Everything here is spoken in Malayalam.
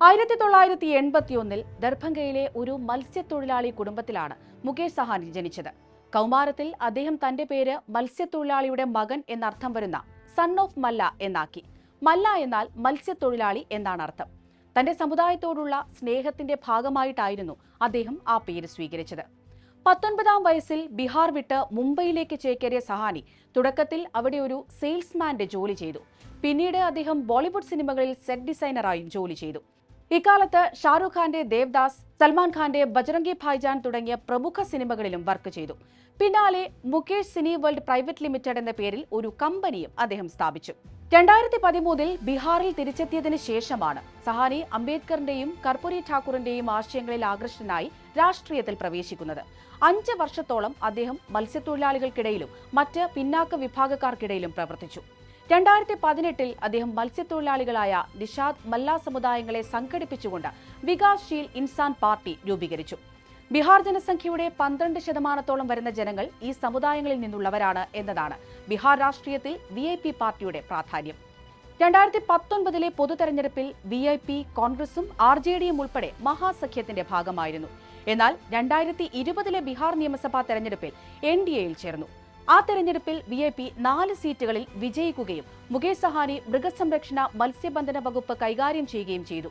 1981 ദർഭംഗയിലെ ഒരു മത്സ്യത്തൊഴിലാളി കുടുംബത്തിലാണ് മുകേഷ് സഹാനി ജനിച്ചത്. കൗമാരത്തിൽ അദ്ദേഹം തന്റെ പേര് മത്സ്യത്തൊഴിലാളിയുടെ മകൻ എന്നർത്ഥം വരുന്ന സൺ ഓഫ് മല്ല എന്നാക്കി. മല്ല എന്നാൽ മത്സ്യത്തൊഴിലാളി എന്നാണ് അർത്ഥം. തന്റെ സമുദായത്തോടുള്ള സ്നേഹത്തിന്റെ ഭാഗമായിട്ടായിരുന്നു അദ്ദേഹം ആ പേര് സ്വീകരിച്ചത്. 19-ാം വയസ്സിൽ ബീഹാർ വിട്ട് മുംബൈയിലേക്ക് ചേക്കേറിയ സഹാനി തുടക്കത്തിൽ അവിടെ ഒരു സെയിൽസ്മാന്റെ ജോലി ചെയ്തു. പിന്നീട് അദ്ദേഹം ബോളിവുഡ് സിനിമകളിൽ സെറ്റ് ഡിസൈനറായും ജോലി ചെയ്തു. ഇക്കാലത്ത് ഷാരൂഖ് ഖാന്റെ ദേവദാസ്, സൽമാൻ ഖാന്റെ ബജ്റംഗി ഭായ്ജാൻ തുടങ്ങിയ പ്രമുഖ സിനിമകളിലും വർക്ക് ചെയ്തു. പിന്നാലെ Mukesh cine world private limited എന്ന പേരിൽ ഒരു കമ്പനിയും അദ്ദേഹം സ്ഥാപിച്ചു. 2013-ൽ ബീഹാറിൽ തിരിച്ചെത്തിയതിനു ശേഷമാണ് സഹാനി അംബേദ്കറിന്റെയും കർപ്പൂരി ഠാക്കൂറിന്റെയും ആശയങ്ങളിൽ ആകൃഷ്ടനായി രാഷ്ട്രീയത്തിൽ പ്രവേശിക്കുന്നത്. 5 വർഷത്തോളം അദ്ദേഹം മത്സ്യത്തൊഴിലാളികൾക്കിടയിലും മറ്റ് പിന്നാക്ക വിഭാഗക്കാർക്കിടയിലും പ്രവർത്തിച്ചു. 2018-ൽ അദ്ദേഹം മത്സ്യത്തൊഴിലാളികളായ നിഷാദ്, മല്ല സമുദായങ്ങളെ സംഘടിപ്പിച്ചുകൊണ്ട് വികാസ്ശീൽ ഇൻസാൻ പാർട്ടി രൂപീകരിച്ചു. ബീഹാർ ജനസംഖ്യയുടെ 12% വരുന്ന ജനങ്ങൾ ഈ സമുദായങ്ങളിൽ നിന്നുള്ളവരാണ് എന്നതാണ് ബീഹാർ രാഷ്ട്രീയത്തിൽ VIP പാർട്ടിയുടെ പ്രാധാന്യം. 2019-ലെ പൊതുതെരഞ്ഞെടുപ്പിൽ VIP, കോൺഗ്രസും RJDയും ഉൾപ്പെടെ മഹാസഖ്യത്തിന്റെ ഭാഗമായിരുന്നു. എന്നാൽ 2020-ലെ ബീഹാർ നിയമസഭാ തെരഞ്ഞെടുപ്പിൽ NDAയിൽ ചേർന്നു. ആ തെരഞ്ഞെടുപ്പിൽ VIP 4 സീറ്റുകളിൽ വിജയിക്കുകയും മുകേഷ് സഹാനി മൃഗസംരക്ഷണ, മത്സ്യബന്ധന വകുപ്പ് കൈകാര്യം ചെയ്യുകയും ചെയ്തു.